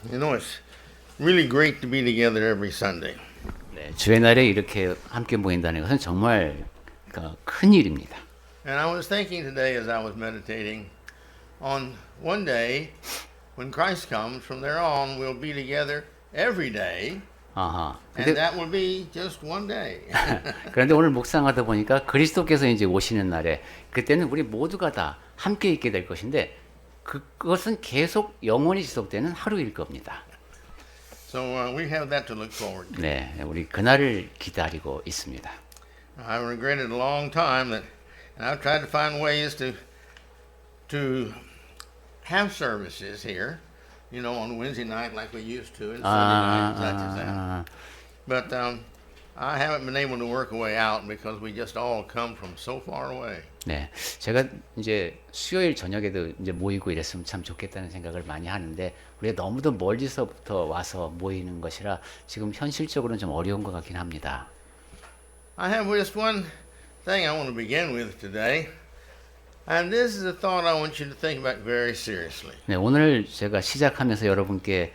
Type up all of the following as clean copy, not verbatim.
You know, it's really great to be together every Sunday. 네, 주의 날에 이렇게 함께 모인다는 것은 정말 큰 일입니다. And I was thinking today as I was meditating on one day when Christ comes, from there on, we'll be together every day. 아하. And 근데, that will be just one day. 그런데 오늘 묵상하다 보니까 그리스도께서 이제 오시는 날에 그때는 우리 모두가 다 함께 있게 될 것인데 그것은 계속 영원히 지속되는 하루일 겁니다. So we have that to look forward to. 네, 우리 그날을 기다리고 있습니다. I regretted a long time that, and I've tried to find ways to have services here, you know, on Wednesday night like we used to, and Sunday night, such as that. But I haven't been able to work a way out because we just all come from so far away. 네, 제가 이제 수요일 저녁에도 이제 모이고 이랬으면 참 좋겠다는 생각을 많이 하는데 우리가 너무도 멀리서부터 와서 모이는 것이라 지금 현실적으로는 좀 어려운 것 같긴 합니다. I have just one thing I want to begin with today, and this is a thought I want you to think about very seriously. 네, 오늘 제가 시작하면서 여러분께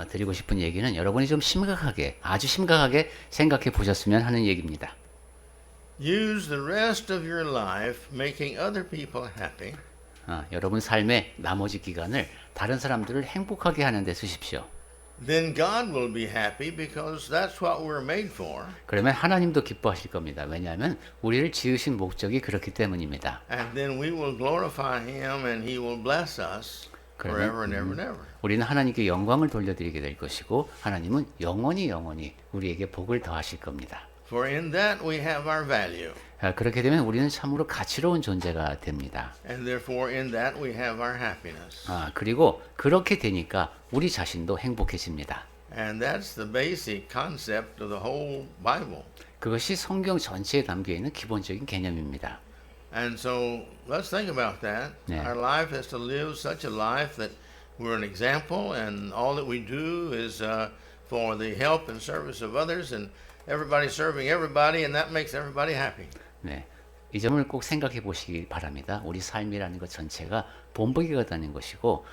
드리고 싶은 얘기는 여러분이 좀 심각하게, 아주 심각하게 생각해 보셨으면 하는 얘기입니다. Use the rest of your life making other people happy. 여러분 삶의 나머지 기간을 다른 사람들을 행복하게 하는 데 쓰십시오. Then God will be happy because that's what we're made for. 그러면 하나님도 기뻐하실 겁니다. 왜냐하면 우리를 지으신 목적이 그렇기 때문입니다. And then we will glorify Him and He will bless us forever and ever and ever. 우리는 하나님께 영광을 돌려드리게 될 것이고 하나님은 영원히 우리에게 복을 더하실 겁니다. For in that we have our value. 그렇게 되면 우리는 참으로 가치로운 존재가 됩니다. And therefore in that we have our happiness. 그리고 그렇게 되니까 우리 자신도 행복해집니다. And that's the basic concept of the whole Bible. 그것이 성경 전체에 담겨 있는 기본적인 개념입니다. And so let's think about that. Yeah. Our life is to live such a life that we're an example and all that we do is for the help and service of others and everybody serving everybody and that makes everybody happy. 네, 이 점을 꼭 생각해 보시기 바랍니다. 우리 삶이라는 것 전체가 본보기가 되는 것이고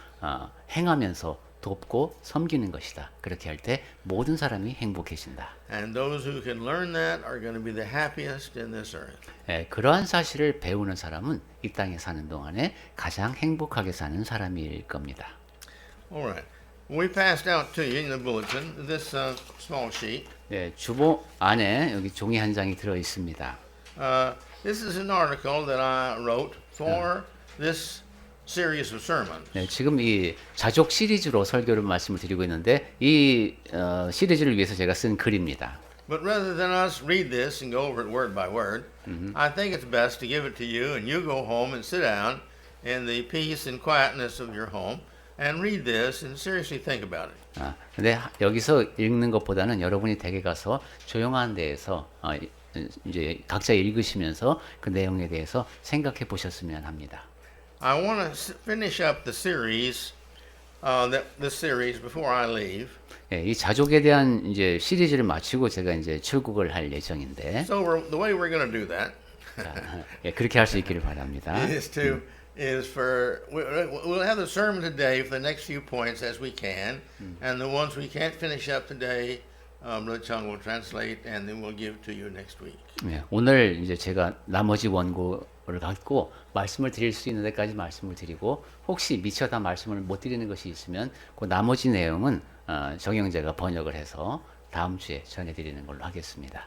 행하면서 돕고 섬기는 것이다. 그렇게 할 때 모든 사람이 행복해진다. And those who can learn that are going to be the happiest in this earth. 네, 그러한 사실을 배우는 사람은 이 땅에 사는 동안에 가장 행복하게 사는 사람일 겁니다. All right. We passed out to you in the bulletin this small sheet. 네, 주보 안에 여기 종이 한 장이 들어 있습니다. This is an article that I wrote for this series of sermons. 네, 지금 이 자족 시리즈로 설교를 말씀을 드리고 있는데 이 시리즈를 위해서 제가 쓴 글입니다. But rather than us read this and go over it word by word, I think it's best to give it to you and you go home and sit down in the peace and quietness of your home and read this and seriously think about it. 근데 여기서 읽는 것보다는 여러분이 댁에 가서 조용한 데에서 이제 각자 읽으시면서 그 내용에 대해서 생각해 보셨으면 합니다. I want to finish up the series, this series before I leave. 예, 이 자족에 대한 이제 시리즈를 마치고 제가 이제 출국을 할 예정인데 So the way we're going to do that 예, 그렇게 할 수 있기를 바랍니다. is for we'll have the sermon today for the next few points as we can, and the ones we can't finish up today, Brother Chung will translate, and then we'll give to you next week. 예, 오늘 이제 제가 나머지 원고를 갖고 말씀을 드릴 수 있는 데까지 말씀을 드리고 혹시 미처 다 말씀을 못 드리는 것이 있으면 그 나머지 내용은 정영재가 번역을 해서 다음 주에 전해드리는 걸로 하겠습니다.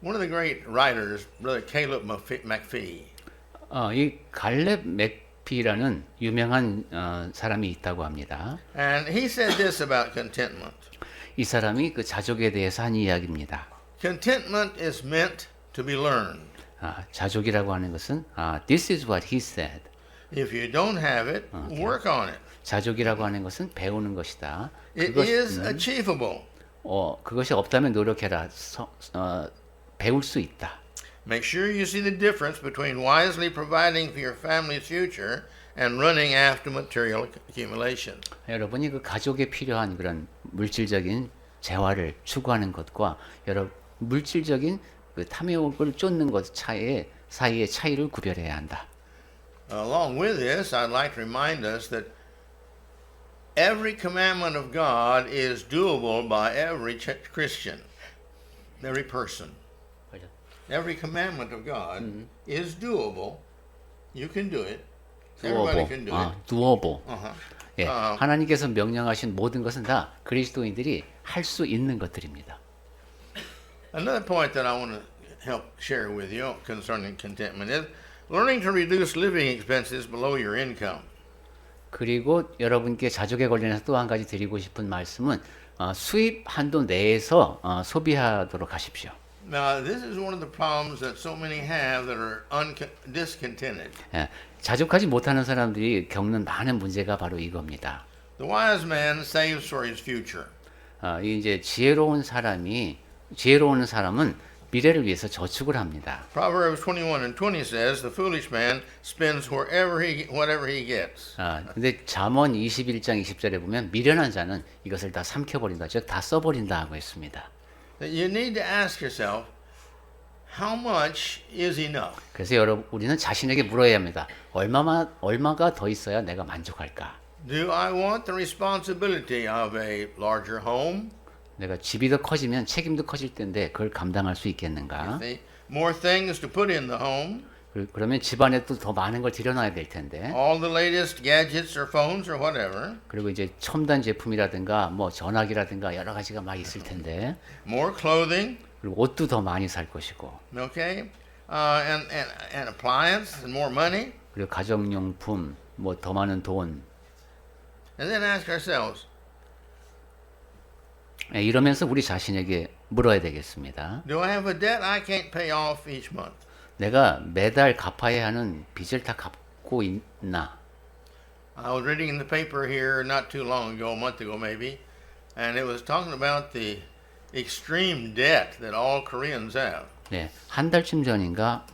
One of the great writers, Brother Caleb McPhee. 이 갈렙 맥피라는 유명한 사람이 있다고 합니다. And he said this about contentment. 이 사람이 그 자족에 대해서 한 이야기입니다. Contentment is meant to be learned. 자족이라고 하는 것은 this is what he said. If you don't have it, work on it. 자족이라고 하는 것은 배우는 것이다. It is achievable. 그것이 없다면 노력해라. 배울 수 있다. Make sure you see the difference between wisely providing for your family's future and running after material accumulation. 여러분이 그 가족에 필요한 그런 물질적인 재화를 추구하는 것과 여러 물질적인 그 탐욕을 쫓는 것 사이의 차이를 구별해야 한다. Along with this, I'd like to remind us that every commandment of God is doable by every Christian, every person. Every commandment of God is doable. You can do it. Everybody can do it. doable. Uh-huh. 예, 하나님께서 명령하신 모든 것은 다 그리스도인들이 할 수 있는 것들입니다. Another point that I want to help share with you concerning contentment is learning to reduce living expenses below your income. 그리고 여러분께 자족에 관련해서 또 한 가지 드리고 싶은 말씀은 수입 한도 내에서 소비하도록 하십시오. Now, this is one of the problems that so many have that are discontented. 예, 자족하지 못하는 사람들이 겪는 많은 문제가 바로 이겁니다. The wise man saves for his future. 이제 지혜로운 사람은 미래를 위해서 저축을 합니다. Proverbs 21:20 says, "The foolish man spends whatever he gets." 근데 잠언 21장 20절에 보면 미련한 자는 이것을 다 삼켜버린다, 즉 다 써버린다 하고 있습니다. You need to ask yourself, how much is enough? 그래서 우리는 자신에게 물어야 합니다. 얼마가 더 있어야 내가 만족할까? Do I want the responsibility of a larger home? 내가 집이 더 커지면 책임도 커질 텐데 그걸 감당할 수 있겠는가? More things to put in the home? 그러면 집안에 또 더 많은 걸 들여놔야 될 텐데. All the latest gadgets or phones or whatever. 그리고 이제 첨단 제품이라든가 뭐 전화기라든가 여러 가지가 막 있을 텐데. More clothing. 그리고 옷도 더 많이 살 것이고. Okay. And appliance and more money. 그리고 가정용품, 뭐 더 많은 돈. And then ask ourselves. 이러면서 우리 자신에게 물어야 되겠습니다. Do I have a debt I can't pay off each month? 내가 매달 갚아야 하는 빚을 다 갚고 있나? I was reading in the paper here not too long ago, a month ago maybe, and it was talking about the extreme debt that all Koreans have. 네, 한 달쯤 전인가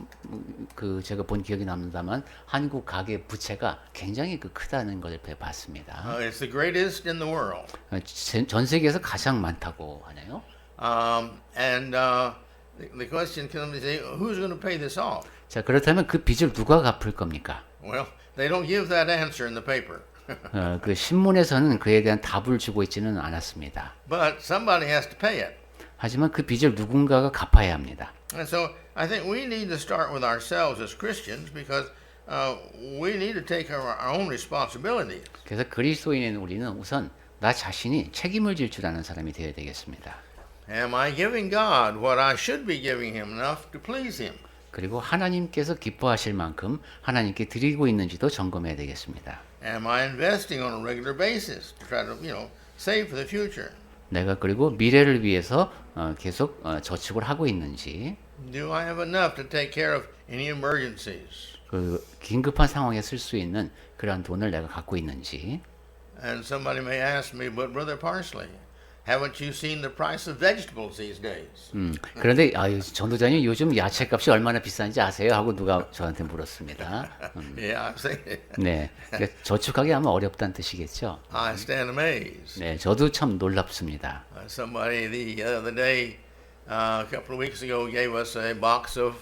제가 본 기억이 납니다만 한국 가계 부채가 굉장히 크다는 것을 봤습니다. It's the greatest in the world. 전 세계에서 가장 많다고 하네요. The question comes: Who's going to pay this off? 자, 그렇다면 그 빚을 누가 갚을 겁니까? Well, they don't give that answer in the paper. 그 신문에서는 그에 대한 답을 주고 있지는 않았습니다. But somebody has to pay it. 하지만 그 빚을 누군가가 갚아야 합니다. And so I think we need to start with ourselves as Christians because we need to take our own responsibilities. 그래서 그리스도인인 우리는 우선 나 자신이 책임을 질 줄 아는 사람이 되어야 되겠습니다. Am I giving God what I should be giving Him enough to please Him? 그리고 하나님께서 기뻐하실 만큼 하나님께 드리고 있는지도 점검해야 되겠습니다. Am I investing on a regular basis to try to, save for the future? 내가 그리고 미래를 위해서 계속 저축을 하고 있는지. Do I have enough to take care of any emergencies? 그 긴급한 상황에 쓸 수 있는 그러한 돈을 내가 갖고 있는지. And somebody may ask me, but Brother Parsley, haven't you seen the price of vegetables these days? 그런데 전도자님 요즘 야채값이 얼마나 비싼지 아세요? 하고 누가 저한테 물었습니다. Yeah, I've seen it. 네, 그러니까 저축하기 아마 어렵다는 뜻이겠죠. I stand amazed. 네, 저도 참 놀랍습니다. Somebody the other day, a couple of weeks ago, gave us a box of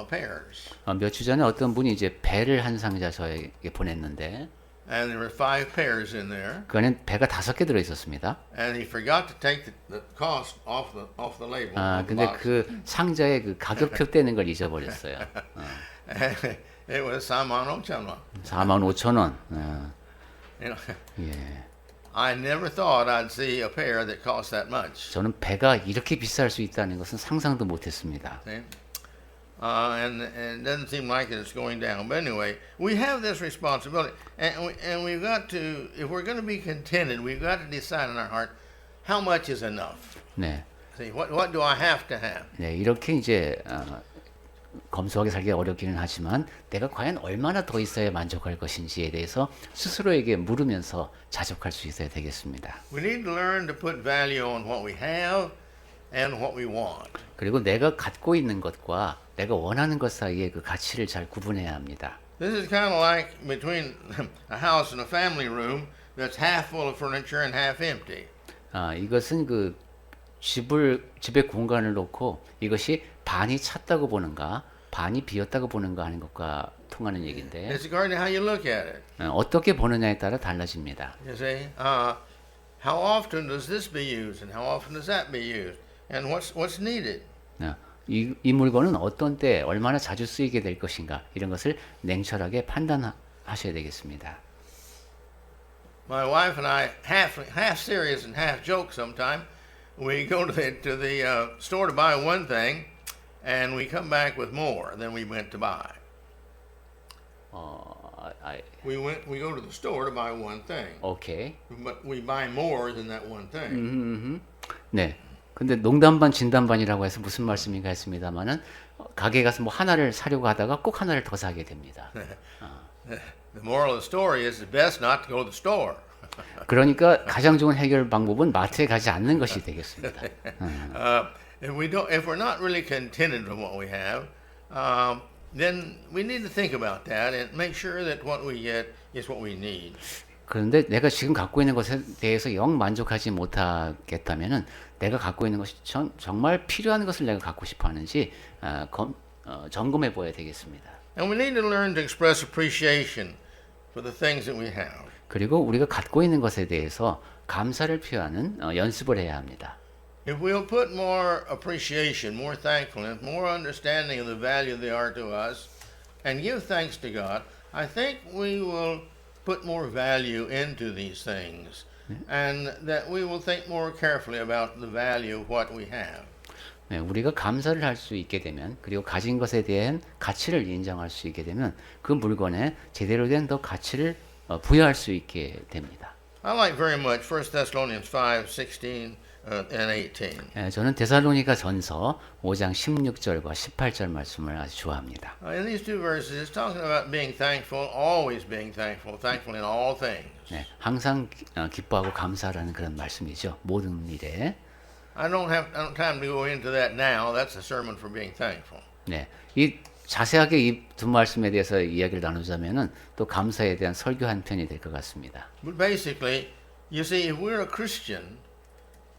pears. 몇 주 전에 어떤 분이 이제 배를 한 상자 저에게 보냈는데. And there were 5 pears in there. 그 안에 배가 5개 들어 있었습니다. And he forgot to take the cost off the label. 근데 그 상자에 그 가격표 떼는 걸 잊어버렸어요. It was 45,000원. 45,000원. 예. I never thought I'd see a pear that cost that much. 저는 배가 이렇게 비쌀 수 있다는 것은 상상도 못했습니다. See? And it doesn't seem like it's going down. But anyway, we have this responsibility, and we've got to, if we're going to be contented, we've got to decide in our heart how much is enough. 네. See, what do I have to have? 네, 이렇게 이제 검소하게 살기 어렵기는 하지만 내가 과연 얼마나 더 있어야 만족할 것인지에 대해서 스스로에게 물으면서 자족할 수 있어야 되겠습니다. We need to learn to put value on what we have and what we want. 그리고 내가 갖고 있는 것과 내가 원하는 것 사이에 그 가치를 잘 구분해야 합니다. This is kind of like between a house and a family room that's half full of furniture and half empty. 이것은 그 집에 공간을 놓고 이것이 반이 찼다고 보는가, 반이 비었다고 보는가 하는 것과 통하는 얘기인데 It's according to how you look at it. 어떻게 보느냐에 따라 달라집니다. You see, how often does this be used, and how often does that be used, and what's needed? 이 물건은 어떤 때 얼마나 자주 쓰이게 될 것인가 이런 것을 냉철하게 판단하셔야 되겠습니다. My wife and I, half serious and half joke sometimes, we go to the store to buy one thing, and we come back with more than we went to buy. We go to the store to buy one thing, 오케이. but we buy more than that one thing. 네. 근데 농담 반 진담 반이라고 해서 무슨 말씀인가 했습니다만은 가게 가서 뭐 하나를 사려고 하다가 꼭 하나를 더 사게 됩니다. The moral of the story is it's best not to go to the store. 그러니까 가장 좋은 해결 방법은 마트에 가지 않는 것이 되겠습니다. If we're not really contented with what we have, then we need to think about that and make sure that what we get is what we need. 그런데 내가 지금 갖고 있는 것에 대해서 영 만족하지 못하겠다면은 내가 갖고 있는 것이 정말 필요한 것을 내가 갖고 싶어 하는지 점검해 보아야 되겠습니다. And we need to learn to express appreciation for the things that we have. 그리고 우리가 갖고 있는 것에 대해서 감사를 표하는 연습을 해야 합니다. If we'll put more appreciation, more thankfulness, more understanding of the value they are to us, and give thanks to God, I think we will put more value into these things, and that we will think more carefully about the value of what we have. 네, 우리가 감사를 할 수 있게 되면 그리고 가진 것에 대한 가치를 인정할 수 있게 되면 그 물건에 제대로 된 더 가치를 부여할 수 있게 됩니다. I like very much 1 Thessalonians 5:16 and 18. 네, 저는 데살로니가 전서 5장 16절과 18절 말씀을 아주 좋아합니다. In these two verses, it's talking about being thankful, always being thankful, thankful in all things. 네, 항상 기뻐하고 감사하라는 그런 말씀이죠. 모든 일에. I don't have time to go into that now. That's a sermon for being thankful. 네, 이 자세하게 이 두 말씀에 대해서 이야기를 나누자면은 또 감사에 대한 설교 한 편이 될 것 같습니다. But basically, you see, if we're a Christian,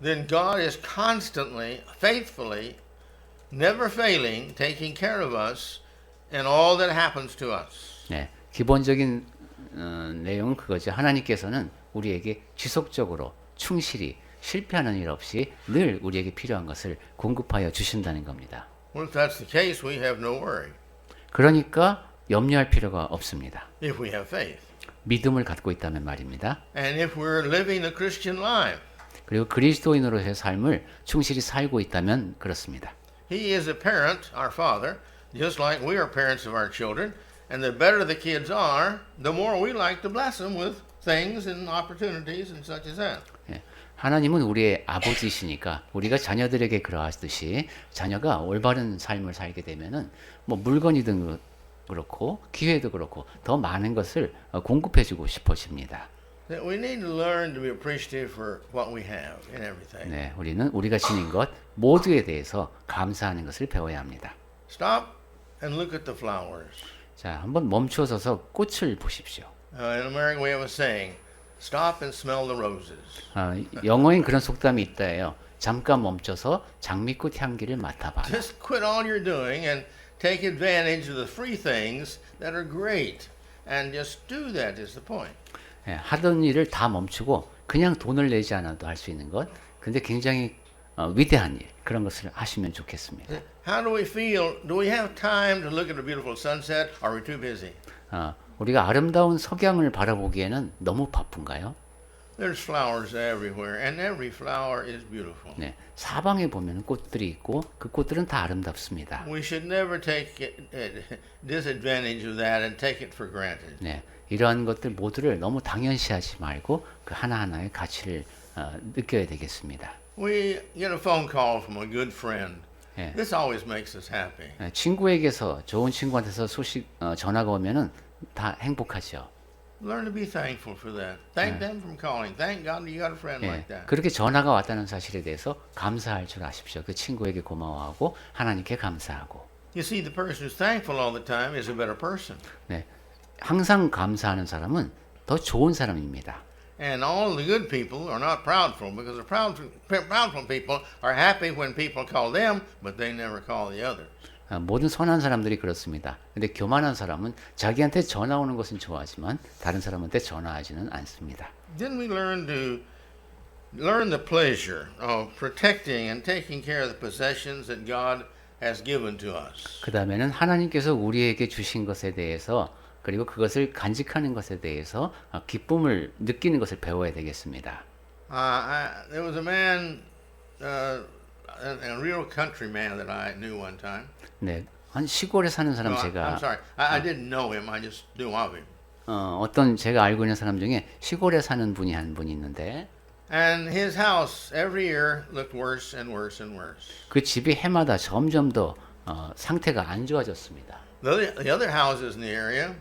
then God is constantly, faithfully, never failing, taking care of us in all that happens to us. 네, 기본적인 내용은 그거죠. 하나님께서는 우리에게 지속적으로 충실히 실패하는 일 없이 늘 우리에게 필요한 것을 공급하여 주신다는 겁니다. Well, if that's the case, we have no worry. 그러니까 염려할 필요가 없습니다. If we have faith. 믿음을 갖고 있다면 말입니다. And if we're living the Christian life. 그리고 그리스도인으로서의 삶을 충실히 살고 있다면 그렇습니다. He is a parent, our father, just like we are parents of our children. And the better the kids are, the more we like to bless them with things and opportunities and such as that. 예, 하나님은 우리의 아버지시니까 우리가 자녀들에게 그러하듯이 자녀가 올바른 삶을 살게 되면은 뭐 물건이든 그렇고 기회도 그렇고 더 많은 것을 공급해주고 싶으십니다. That we need to learn to be appreciative for what we have in everything. 네, 우리는 우리가 지닌 것 모두에 대해서 감사하는 것을 배워야 합니다. Stop and look at the flowers. 자, 한번 멈춰서서 꽃을 보십시오. In American we have a saying, stop and smell the roses. 영어엔 그런 속담이 있다예요. 잠깐 멈춰서 장미꽃 향기를 맡아봐라. Just quit all you're doing and take advantage of the free things that are great. And just do that is the point. 예, 하던 일을 다 멈추고 그냥 돈을 내지 않아도 할 수 있는 것. 근데 굉장히 위대한 일 그런 것을 하시면 좋겠습니다. How do we feel? Do we have time to look at a beautiful sunset? Or are we too busy? 우리가 아름다운 석양을 바라보기에는 너무 바쁜가요? There's flowers everywhere, and every flower is beautiful. 네, 사방에 보면 꽃들이 있고 그 꽃들은 다 아름답습니다. We should never take disadvantage of that and take it for granted. 네, 이러한 것들 모두를 너무 당연시하지 말고 그 하나하나의 가치를 느껴야 되겠습니다. We get a phone call from a good friend. 네. This always makes us happy. 네, 친구에게서 좋은 친구한테서 소식 전화가 오면은 다 행복하죠. Learn to be thankful for that. Thank them from calling. Thank God you got a friend like that. 그렇게 전화가 왔다는 사실에 대해서 감사할 줄 아십시오. 그 친구에게 고마워하고 하나님께 감사하고. You see, the person who's thankful all the time is a better person. 네, 항상 감사하는 사람은 더 좋은 사람입니다. And all the good people are not proudful because the proudful people are happy when people call them, but they never call the others. 모든 선한 사람들이 그렇습니다. 근데 교만한 사람은 자기한테 전화 오는 것은 좋아하지만 다른 사람한테 전화하지는 않습니다. Then we learn the pleasure of protecting and taking care of the possessions that God has given to us. 그 다음에는 하나님께서 우리에게 주신 것에 대해서 그리고 그것을 간직하는 것에 대해서 기쁨을 느끼는 것을 배워야 되겠습니다. There was a man, a real countryman that I knew one time. 네, 한 시골에 사는 사람 No, I'm 제가 sorry, I didn't know him. I just knew of him. 어떤 제가 알고 있는 사람 중에 시골에 사는 분이 한 분이 있는데 And his house every year looked worse and worse and worse. 그 집이 해마다 점점 더 상태가 안 좋아졌습니다. The other houses in the area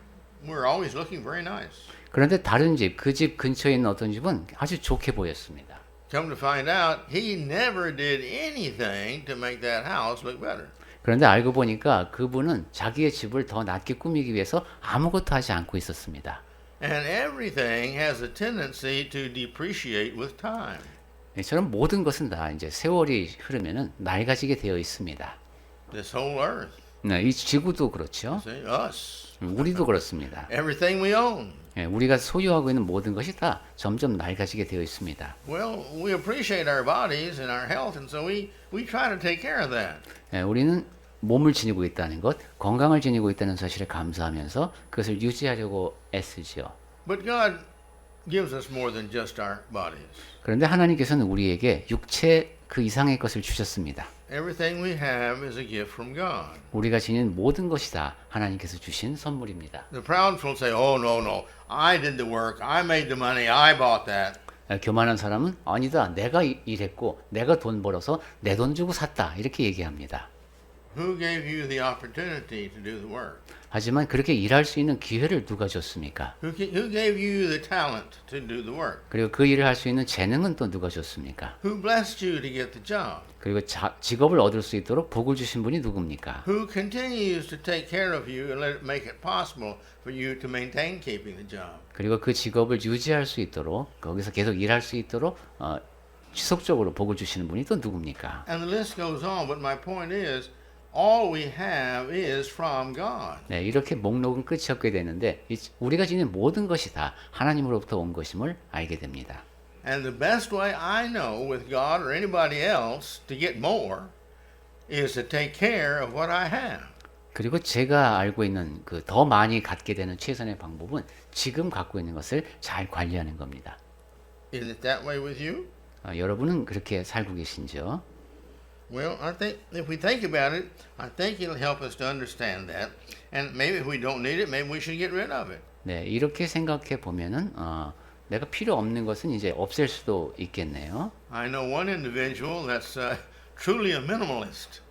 were always looking very nice. 그런데 다른 집, 그 집 근처에 있는 어떤 집은 아주 좋게 보였습니다. Come to find out, he never did anything to make that house look better. 그런데 알고 보니까 그분은 자기의 집을 더 낫게 꾸미기 위해서 아무것도 하지 않고 있었습니다. And everything has a tendency to depreciate with time. 저는 모든 것은 다 이제 세월이 흐르면은 낡아지게 되어 있습니다. This whole earth, 네, 이 지구도 그렇죠. see, us, 우리도 그렇습니다. everything we own. 우리가 소유하고 있는 모든 것이 다 점점 낡아지게 되어 있습니다. Well, we appreciate our bodies and our health, and so we try to take care of that. 우리는 몸을 지니고 있다는 것, 건강을 지니고 있다는 사실에 감사하면서 그것을 유지하려고 애쓰지요. But God gives us more than just our bodies. 그런데 하나님께서는 우리에게 육체 그 이상의 것을 주셨습니다. Everything we have is a gift from God. 우리가 지닌 모든 것이 다 하나님께서 주신 선물입니다. The proud will say, "Oh no, I did the work. I made the money. I bought that." 교만한 사람은 아니다, 내가 일했고 내가 돈 벌어서 내 돈 주고 샀다 이렇게 얘기합니다. Who gave you the opportunity to do the work? 하지만 그렇게 일할 수 있는 기회를 누가 줬습니까? Who gave you the talent to do the work? 그리고 그 일을 할 수 있는 재능은 또 누가 줬습니까? Who blessed you to get the job? 그리고 직업을 얻을 수 있도록 복을 주신 분이 누굽니까? Who continues to take care of you and let it make it possible for you to maintain keeping the job? 그리고 그 직업을 유지할 수 있도록 거기서 계속 일할 수 있도록 지속적으로 복을 주시는 분이 또 누굽니까? And the list goes on, but my point is, all we have is from God. 네, 이렇게 목록은 끝이 없게 되는데 우리가 지닌 모든 것이 다 하나님으로부터 온 것임을 알게 됩니다. And the best way I know with God or anybody else to get more is to take care of what I have. 그리고 제가 알고 있는 그 더 많이 갖게 되는 최선의 방법은 지금 갖고 있는 것을 잘 관리하는 겁니다. Is it that way with you? 여러분은 그렇게 살고 계신지요? Well, I think if we think about it, I think it'll help us to understand that. And maybe if we don't need it, maybe we should get rid of it. 네, 이렇게 생각해 보면은 내가 필요 없는 것은 이제 없앨 수도 있겠네요. I know one individual that's truly a minimalist.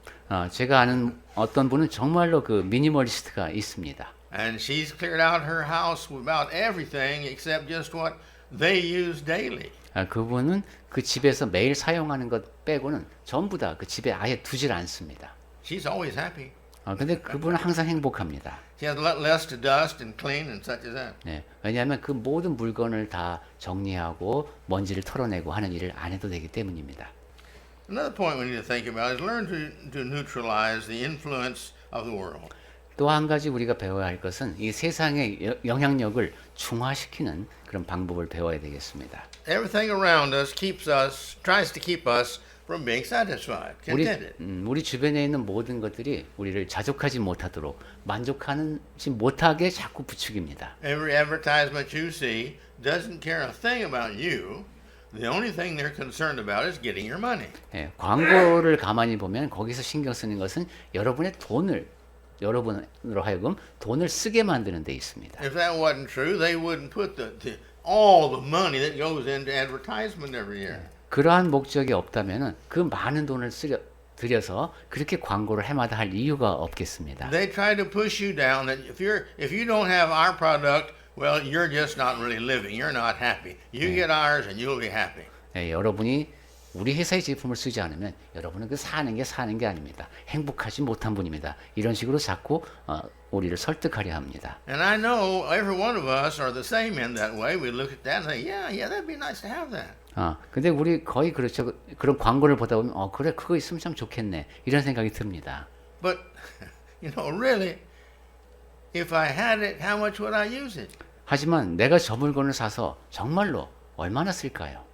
제가 아는 어떤 분은 정말로 그 미니멀리스트가 있습니다. And she's cleared out her house with about everything except just what they use daily. 그분은 그 집에서 매일 사용하는 것 빼고는 전부 다 그 집에 아예 두질 않습니다. She's always happy. 근데 그분은 항상 행복합니다. She has a lot less to dust and clean and such as that. 네, 왜냐하면 그 모든 물건을 다 정리하고 먼지를 털어내고 하는 일을 안 해도 되기 때문입니다. Another point we need to think about is learn to neutralize the influence of the world. 또 한 가지 우리가 배워야 할 것은 이 세상의 영향력을 중화시키는 그런 방법을 배워야 되겠습니다. Everything around us tries to keep us from being satisfied, contented. 우리 주변에 있는 모든 것들이 우리를 자족하지 못하도록 만족하지 못하게 자꾸 부추깁니다. Every advertisement you see doesn't care a thing about you. The only thing they're concerned about is getting your money. 예, 광고를 가만히 보면 거기서 신경 쓰는 것은 여러분으로 하여금 돈을 쓰게 만드는 데 있습니다. If that wasn't true, they wouldn't put all the money that goes into advertisement every year. 그러한 목적이 없다면은 그 많은 돈을 들여서 그렇게 광고를 해마다 할 이유가 없겠습니다. They try to push you down that if you don't have our product, well, you're just not really living. You're not happy. You get ours and you'll be happy. 예, 여러분이 우리 회사의 제품을 쓰지 않으면 여러분은 그 사는 게 아닙니다. 행복하지 못한 분입니다. 이런 식으로 자꾸 우리를 설득하려 합니다. And I know every one of us are the same in that way. We look at that and say, yeah, that'd be nice to have that. 근데 우리 거의 그렇죠. 그런 광고를 보다 보면 그래 그거 있으면 참 좋겠네. 이런 생각이 듭니다. But you know, really, if I had it, how much would I use it? 하지만 내가 저 물건을 사서 정말로 얼마나 쓸까요?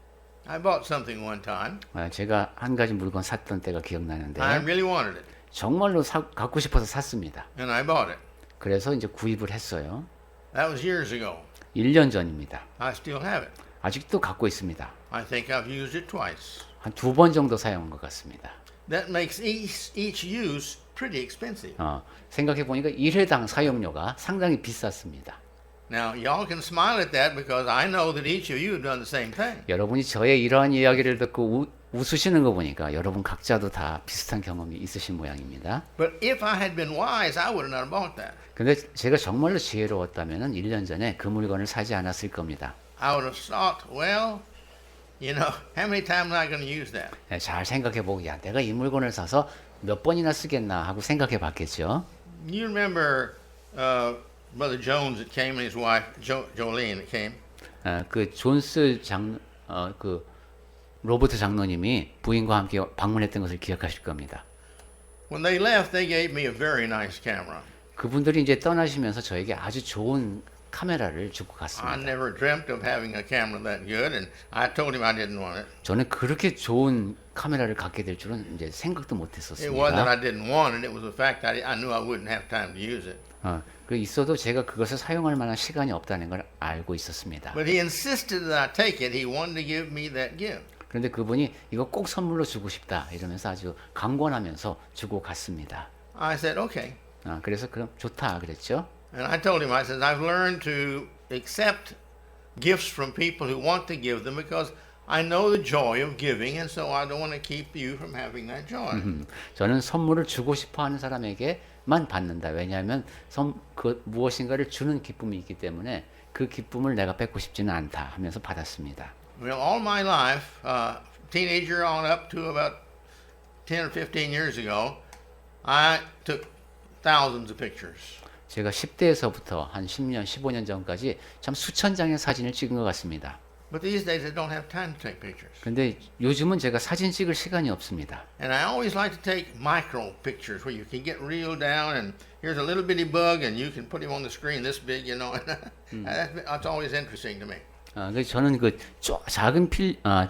I bought something one time. 제가 한 가지 물건 샀던 때가 I 기억나는데 really wanted it, 정말로 갖고 싶어서 샀습니다. and I bought it. 그래서 이제 구입을 했어요. That was years ago. 1년 전입니다. I still have it. 아직도 갖고 있습니다. I think I've used it twice. 한 2번 정도 사용한 것 같습니다. That makes each use pretty expensive. 생각해 보니까 1회당 사용료가 상당히 비쌌습니다. Now, y'all can smile at that because I know that each of you have done the same thing. 여러분이 저의 이러한 이야기를 듣고 웃으시는 거 보니까 여러분 각자도 다 비슷한 경험이 있으신 모양입니다. But if I had been wise, I would not have bought that. 근데 제가 정말로 지혜로웠다면 1년 전에 그 물건을 사지 않았을 겁니다. I would have thought, well, you know, how many times am I going to use that? 잘 생각해 보고 야 내가 이 물건을 사서 몇 번이나 쓰겠나 하고 생각해 봤겠죠. You remember Brother Jones that came and his wife, Jolene, that came? 그 존스 그 로버트 장로님이 부인과 함께 방문했던 것을 기억하실 겁니다. When they left, they gave me a very nice camera. 그분들이 이제 떠나시면서 저에게 아주 좋은 카메라를 주고 I 갔습니다. never dreamt of having a camera that good, and I told him I didn't want it. 저는 그렇게 좋은 카메라를 갖게 될 줄은 이제 생각도 It wasn't that 못했었습니다. I didn't want it; it was the fact that I knew I wouldn't have time to use it. 그 있어도 제가 그것을 사용할 만한 시간이 없다는 걸 알고 있었습니다. But he insisted that I take it. He wanted to give me that gift. 그런데 그분이 이거 꼭 선물로 주고 싶다 이러면서 아주 강권하면서 주고 갔습니다. I said, okay. 그래서 그럼 좋다 그랬죠. And I told him, I said, I've learned to accept gifts from people who want to give them because I know the joy of giving, and so I don't want to keep you from having that joy. 저는 선물을 주고 싶어하는 사람에게만 받는다. 왜냐하면 그 무엇인가를 주는 기쁨이 있기 때문에 그 기쁨을 내가 뺏고 싶지는 않다 하면서 받았습니다. Well, all my life, teenager on up to about 10 or 15 years ago, I took thousands of pictures. 제가 10대에서부터 한 10년, 15년 전까지 참 수천 장의 사진을 찍은 것 같습니다. But these days I don't have time to take pictures. 근데 요즘은 제가 사진 찍을 시간이 없습니다. And I always like to take micro pictures where you can get real down and here's a little bitty bug and you can put him on the screen this big, you know. That's always interesting to me. 그래서 저는 그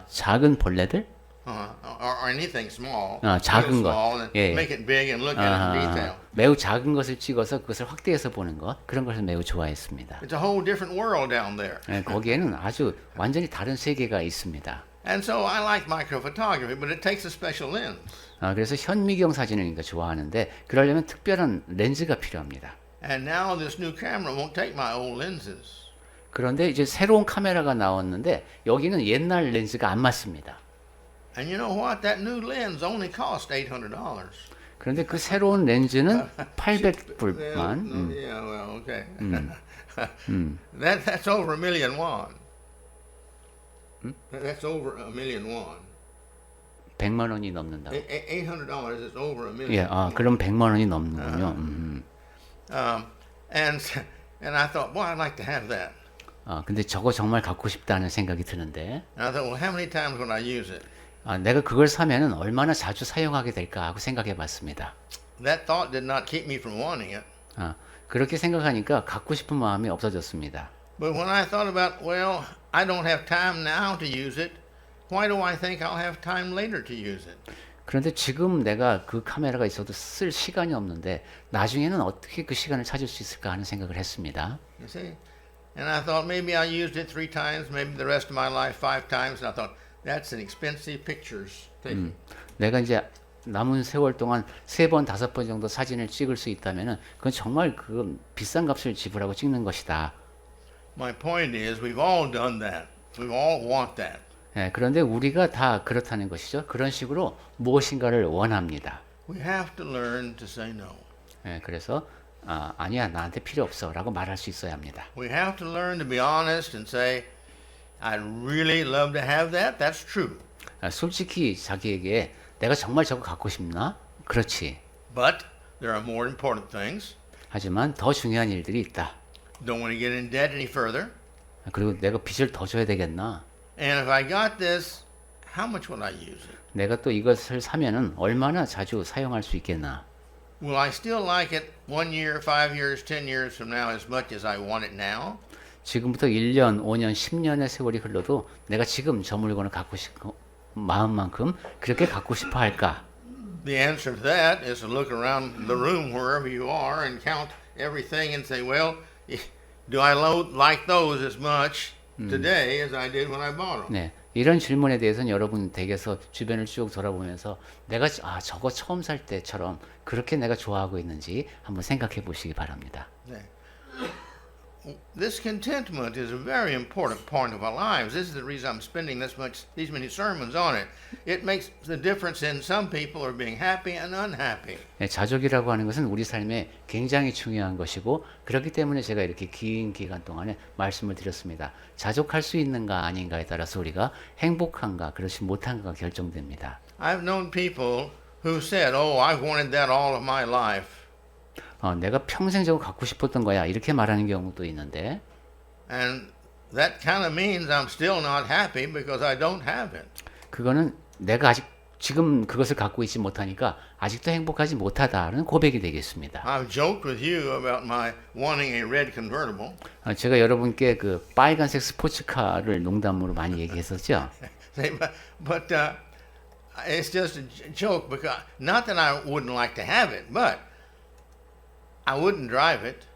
작은 벌레들, Or anything small. 작은 거. small and 예. make it big and look at it in detail. 매우 작은 것을 찍어서 그것을 확대해서 보는 것, 그런 것을 매우 좋아했습니다. It's a whole different world down there. 거기에는 아주 완전히 다른 세계가 있습니다. And so I like micro photography, but it takes a special lens. 그래서 현미경 사진을 그러니까 좋아하는데 그러려면 특별한 렌즈가 필요합니다. And now this new camera won't take my old lenses. 그런데 이제 새로운 카메라가 나왔는데 여기는 옛날 렌즈가 안 맞습니다. And you know what? That new lens only cost $800. 그런데 그 새로운 렌즈는 Yeah, 800불만. well, okay. That's over $1,000,000 won. That's over $1,000,000 won. 100만 원이 넘는다고. $800 is over $1,000,000. 예, 그럼 100만 원이 넘는군요. And I thought, boy, I'd like to have that. 근데 저거 정말 갖고 싶다는 생각이 드는데, And I thought, well, how many times would I use it? 내가 그걸 사면은 얼마나 자주 사용하게 될까 하고 생각해 봤습니다. That thought did not keep me from wanting it. 그렇게 생각하니까 갖고 싶은 마음이 없어졌습니다. But when I thought about, well, I don't have time now to use it, why do I think I'll have time later to use it? 그런데 지금 내가 그 카메라가 있어도 쓸 시간이 없는데 나중에는 어떻게 그 시간을 찾을 수 있을까 하는 생각을 했습니다. You see? And I thought maybe I used it 3 times, maybe the rest of my life 5 times. And I thought, that's an expensive pictures taking. 내가 이제 남은 세월 동안 3번, 5번 정도 사진을 찍을 수 있다면은 그건 정말 그 비싼 값을 지불하고 찍는 것이다. My point is, we've all done that. We all want that. 그런데 우리가 다 그렇다는 것이죠. 그런 식으로 무엇인가를 원합니다. We have to learn to say no. 그래서 아니야 나한테 필요 없어라고 말할 수 있어야 합니다. We have to learn to be honest and say, I'd really love to have that. That's true. 솔직히 자기에게 내가 정말 저거 갖고 싶나? 그렇지. But there are more important things. 하지만 더 중요한 일들이 있다. Don't want to get in debt any further. 그리고 내가 빚을 더 줘야 되겠나? And if I got this, how much would I use it? 내가 또 이것을 사면은 얼마나 자주 사용할 수 있겠나? will I still like it 1 year, 5 years, 10 years from now as much as I want it now? 지금부터 1년, 5년, 10년의 세월이 흘러도 내가 지금 저 물건을 갖고 싶은 마음만큼 그렇게 갖고 싶어 할까? The answer to that is to look around the room wherever you are and count everything and say, well, do I like those as much today as I did when I bought them? 네, 이런 질문에 대해서는 여러분 댁에서 주변을 쭉 돌아보면서 내가 저거 처음 살 때처럼 그렇게 내가 좋아하고 있는지 한번 생각해 보시기 바랍니다. 네. This contentment is a very important part of our lives. This is the reason I'm spending these many sermons on it. It makes the difference in some people are being happy and unhappy. 네, 자족이라고 하는 것은 우리 삶에 굉장히 중요한 것이고 그렇기 때문에 제가 이렇게 긴 기간 동안에 말씀을 드렸습니다. 자족할 수 있는가 아닌가에 따라서 우리가 행복한가 그렇지 못한가가 결정됩니다. I've known people who said, "Oh, I've wanted that all of my life." 내가 평생 저거 갖고 싶었던 거야 이렇게 말하는 경우도 있는데 And that kind of means I'm still not happy because I don't have it. 그거는 내가 아직 지금 그것을 갖고 있지 못하니까 아직도 행복하지 못하다는 고백이 되겠습니다. I've joked with you about my wanting a red convertible. 제가 여러분께 그 빨간색 스포츠카를 농담으로 많이 얘기했었죠. But it's just a joke because not that I wouldn't like to have it, but I wouldn't drive it.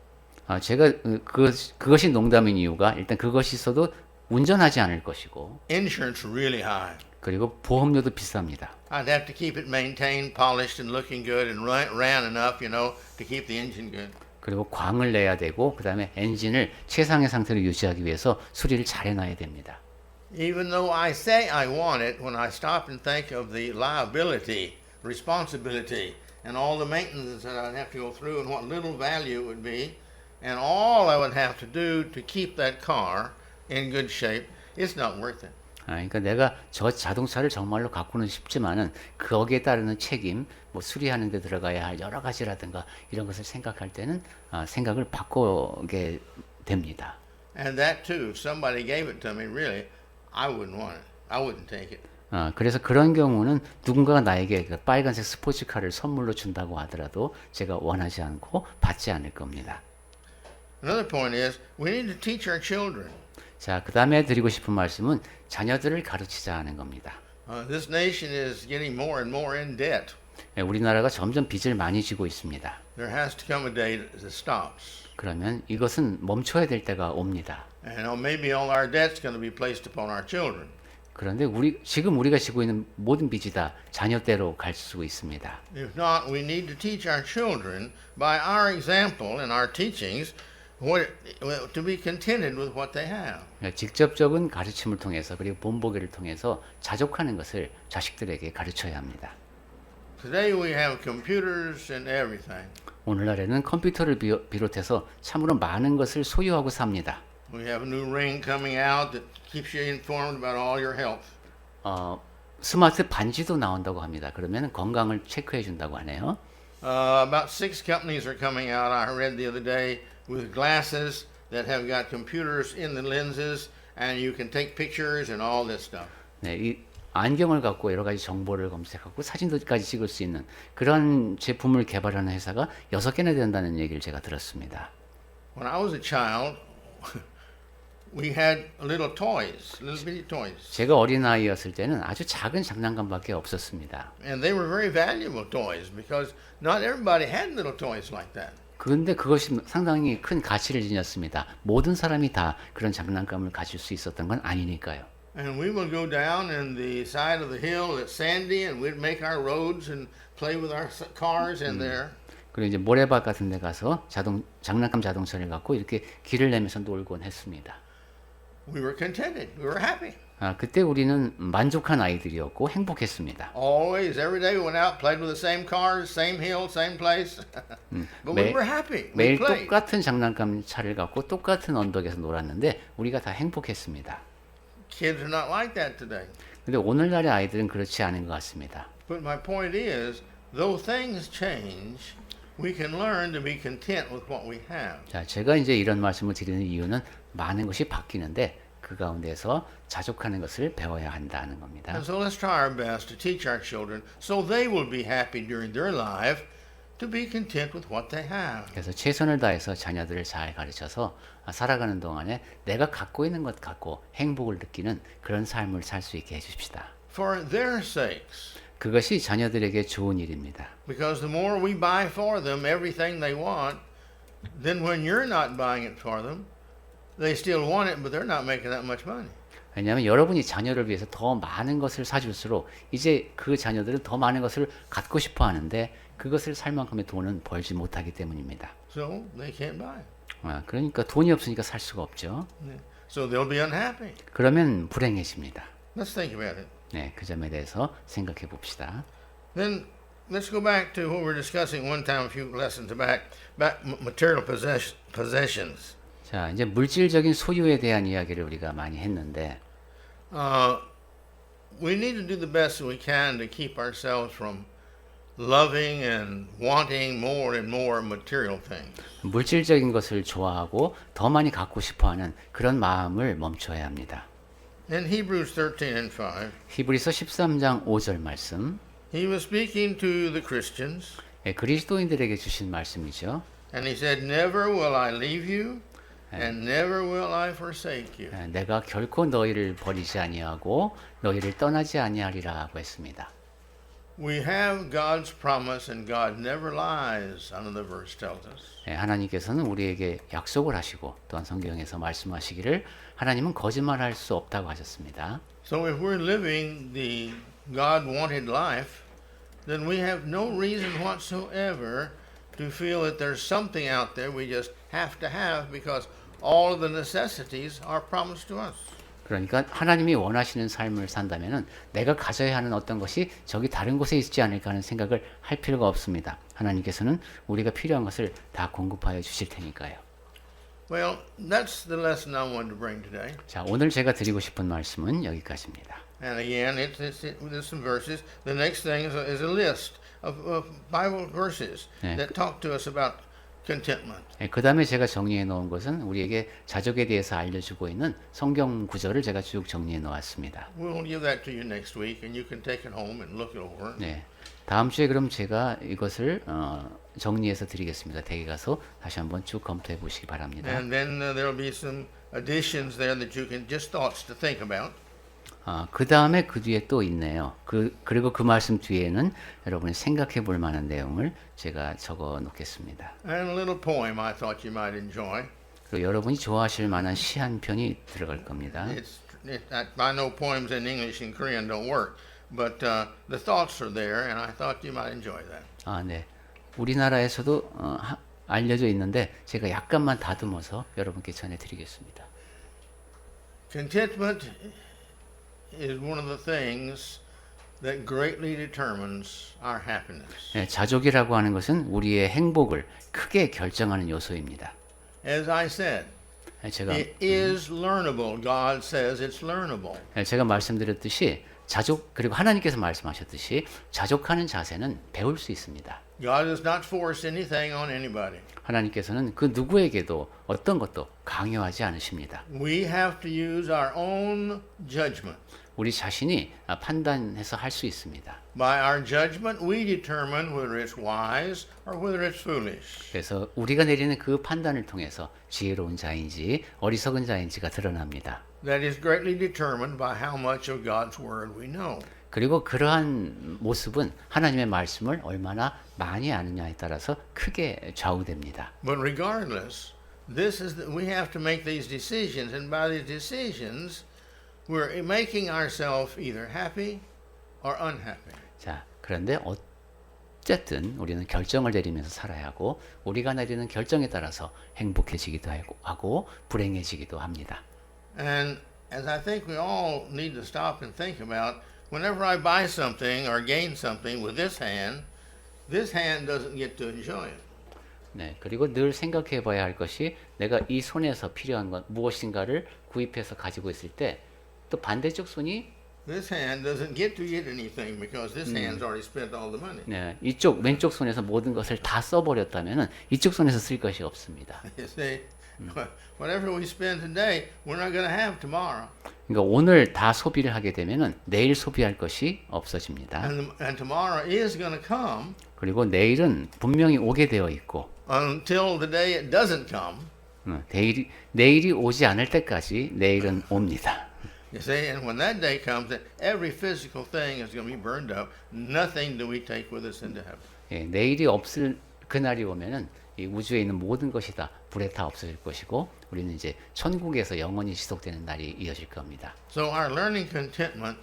제가 그것이 농담인 이유가 일단 그것이 있어도 운전하지 않을 것이고 Insurance really high. 그리고 보험료도 비쌉니다. I'd have to keep it maintained, polished, and looking good, and ran enough, to keep the engine good. 그리고 광을 내야 되고 그다음에 엔진을 최상의 상태로 유지하기 위해서 수리를 잘 해놔야 됩니다. Even though I say I want it, when I stop and think of the liability, responsibility, and all the maintenance that I'd have to go through and what little value it would be, and all I would have to do to keep that car in good shape, it's not worth it. 그러니까 내가 저 자동차를 정말로 갖고는 싶지만은 거기에 따르는 책임, 뭐 수리하는 데 들어가야 할 여러 가지라든가 이런 것을 생각할 때는 생각을 바꾸게 됩니다. And that too, if somebody gave it to me, really, I wouldn't want it. I wouldn't take it. 그래서 그런 경우는 누군가가 나에게 그 빨간색 스포츠카를 선물로 준다고 하더라도 제가 원하지 않고 받지 않을 겁니다. Another point is we need to teach our children. 자, 그 다음에 드리고 싶은 말씀은 자녀들을 가르치자 하는 겁니다. This nation is getting more and more in debt. 우리나라가 점점 빚을 많이 지고 있습니다. There has to come a day that stops. 그러면 이것은 멈춰야 될 때가 옵니다. And maybe all our debt's going to be placed upon our children. 그런데 지금 우리가 지고 있는 모든 빚이 다 자녀 때로 갈 수 있습니다. If not, we need to teach our children by our example and our teachings to be contented with what they have. 직접적인 가르침을 통해서 그리고 본보기를 통해서 자족하는 것을 자식들에게 가르쳐야 합니다. Today we have computers and everything. 오늘날에는 컴퓨터를 비롯해서 참으로 많은 것을 소유하고 삽니다. We have a new ring coming out that keeps you informed about all your health. 스마트 반지도 나온다고 합니다. 그러면 건강을 체크해 준다고 하네요. About 6 companies are coming out, I read the other day, with glasses that have got computers in the lenses and you can take pictures and all this stuff. 네, 이 안경을 갖고 여러 가지 정보를 검색하고 사진도까지 찍을 수 있는 그런 제품을 개발하는 회사가 6개나 된다는 얘기를 제가 들었습니다. When I was a child, we had little bitty toys. 제가 어린아이였을 때는 아주 작은 장난감밖에 없었습니다. And they were very valuable toys because not everybody had little toys like that. 그런데 그것이 상당히 큰 가치를 지녔습니다. 모든 사람이 다 그런 장난감을 가질 수 있었던 건 아니니까요. And we would go down in the side of the hill that's sandy and we'd make our roads and play with our cars in there. 그리고 이제 모래밭 같은 데 가서 장난감 자동차를 갖고 이렇게 길을 내면서 놀곤 했습니다. We were contented. We were happy. 그때 우리는 만족한 아이들이었고 행복했습니다. Always, every day we went out, played with the same cars, same hill, same place. But we were happy. We 매일 played. 똑같은 장난감 차를 갖고 똑같은 언덕에서 놀았는데 우리가 다 행복했습니다. Kids are not like that today. 근데 오늘날의 아이들은 그렇지 않은 것 같습니다. But my point is, though things change, we can learn to be content with what we have. 자, 제가 이제 이런 말씀을 드리는 이유는 많은 것이 바뀌는데 그 가운데서 자족하는 것을 배워야 한다는 겁니다. And so let's try our best to teach our children so they will be happy during their life to be content with what they have. 그래서 최선을 다해서 자녀들을 잘 가르쳐서 살아가는 동안에 내가 갖고 있는 것 갖고 행복을 느끼는 그런 삶을 살 수 있게 해줍시다. For their sakes. 그것이 자녀들에게 좋은 일입니다. Because the more we buy for them everything they want, then when you're not buying it for them, they still want it, but they're not making that much money. 왜냐하면 여러분이 자녀를 위해서 더 많은 것을 사줄수록 이제 그 자녀들은 더 많은 것을 갖고 싶어 하는데 그것을 살 만큼의 돈은 벌지 못하기 때문입니다. So they can't buy it. 그러니까 돈이 없으니까 살 수가 없죠. So they'll be unhappy. 그러면 불행해집니다. Let's think about it. 네, 그 점에 대해서 생각해 봅시다. Then let's go back to what we were discussing one time a few lessons back material possessions. 자, 이제 물질적인 소유에 대한 이야기를 우리가 많이 했는데 We need to do the best that we can to keep ourselves from loving and wanting more and more material things. 물질적인 것을 좋아하고 더 많이 갖고 싶어하는 그런 마음을 멈춰야 합니다. In Hebrews 13 and 5, 히브리서 13장 5절 말씀, he was speaking to the Christians, 그리스도인들에게 주신 말씀이죠. and he said, "Never will I leave you, and never will I forsake you." 내가 결코 너희를 버리지 아니하고 너희를 떠나지 아니하리라고 했습니다. We have God's promise, and God never lies. Another verse tells us. 하나님께서는 우리에게 약속을 하시고 또한 성경에서 말씀하시기를 하나님은 거짓말할 수 없다고 하셨습니다. So if we're living the God-wanted life, then we have no reason whatsoever to feel that there's something out there we just have to have because all of the necessities are promised to us. 그러니까 하나님이 원하시는 삶을 산다면은 내가 가져야 하는 어떤 것이 저기 다른 곳에 있지 않을까 하는 생각을 할 필요가 없습니다. 하나님께서는 우리가 필요한 것을 다 공급하여 주실 테니까요. Well, that's the lesson I wanted to bring today. 자, 오늘 제가 드리고 싶은 말씀은 여기까지입니다. And again, there's some verses. The next thing is a list of Bible verses that talk to us about contentment. 그 다음에 제가 정리해 놓은 것은 우리에게 자족에 대해서 알려주고 있는 성경 구절을 제가 쭉 정리해 놓았습니다. We'll give that to you next week, and you can take it home and look it over. 네, 다음 주에 그럼 제가 이것을 정리해서 드리겠습니다. 댁에 가서 다시 한번 쭉 검토해 보시기 바랍니다. And then there'll be some additions there that you can just thoughts to think about. 그 다음에 그 뒤에 또 있네요. 그리고 그 말씀 뒤에는 여러분이 생각해 볼 만한 내용을 제가 적어 놓겠습니다. And a little poem I thought you might enjoy. 그리고 여러분이 좋아하실 만한 시 한 편이 들어갈 겁니다. I know poems in English and Korean don't work, but the thoughts are there, and I thought you might enjoy that. 네. 우리나라에서도 알려져 있는데 제가 약간만 다듬어서 여러분께 전해드리겠습니다. Contentment is one of the things that greatly determines our happiness. 자족이라고 하는 것은 우리의 행복을 크게 결정하는 요소입니다. As I said, it is learnable. God says it's learnable. 제가 말씀드렸듯이 자족 그리고 하나님께서 말씀하셨듯이 자족하는 자세는 배울 수 있습니다. God does not force anything on anybody. 하나님께서는 그 누구에게도 어떤 것도 강요하지 않으십니다. We have to use our own judgment. 우리 자신이 판단해서 할 수 있습니다. By our judgment, we determine whether it's wise or whether it's foolish. 그래서 우리가 내리는 그 판단을 통해서 지혜로운 자인지 어리석은 자인지가 드러납니다. That is greatly determined by how much of God's word we know. 그리고 그러한 모습은 하나님의 말씀을 얼마나 많이 아느냐에 따라서 크게 좌우됩니다. But regardless, we have to make these decisions, and by these decisions, we're making ourselves either happy or unhappy. 자, 그런데 어쨌든 우리는 결정을 내리면서 살아야 하고 우리가 내리는 결정에 따라서 행복해지기도 하고 불행해지기도 합니다. And as I think we all need to stop and think about, whenever I buy something or gain something with this hand doesn't get to enjoy it. 네, 그리고 늘 생각해 봐야 할 것이 내가 이 손에서 필요한 것 무엇인가를 구입해서 가지고 있을 때 또 반대쪽 손이 This hand doesn't get to get anything because this hand's already spent all the money. 네, 이쪽 왼쪽 손에서 모든 것을 다 써버렸다면은 이쪽 손에서 쓸 것이 없습니다. You see, whatever we spend today, we're not going to have tomorrow. 그러니까 오늘 다 소비를 하게 되면은 내일 소비할 것이 없어집니다. And tomorrow is going to come 그리고 내일은 분명히 오게 되어 있고 until the day it doesn't come. 내일이 오지 않을 때까지 내일은 옵니다. You see, and when that day comes, then every physical thing is going to be burned up. Nothing do we take with us into heaven. 예, 내일이 없을 그날이 오면은 이 우주에 있는 모든 것이 다 불에 타 없어질 것이고 우리는 이제 천국에서 영원히 지속되는 날이 이어질 겁니다. So our learning contentment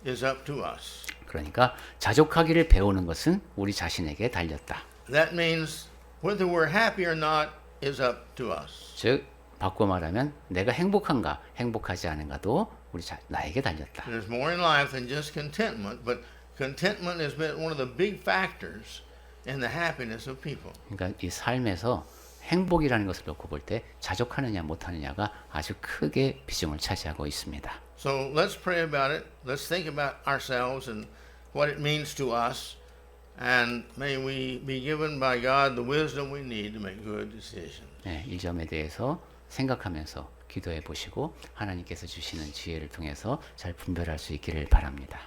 is up to us. 그러니까 자족하기를 배우는 것은 우리 자신에게 달렸다. That means whether we're happy or not is up to us. 즉 바꿔 말하면 내가 행복한가 행복하지 않은가도 나에게 달렸다. There's more in life than just contentment, but contentment has been one of the big factors in the happiness of people. 그러니까 이 삶에서 행복이라는 것을 놓고 볼 때 자족하느냐 못하느냐가 아주 크게 비중을 차지하고 있습니다. So let's pray about it. Let's think about ourselves and what it means to us. And may we be given by God the wisdom we need to make good decisions. 네, 이 점에 대해서 생각하면서 기도해 보시고 하나님께서 주시는 지혜를 통해서 잘 분별할 수 있기를 바랍니다.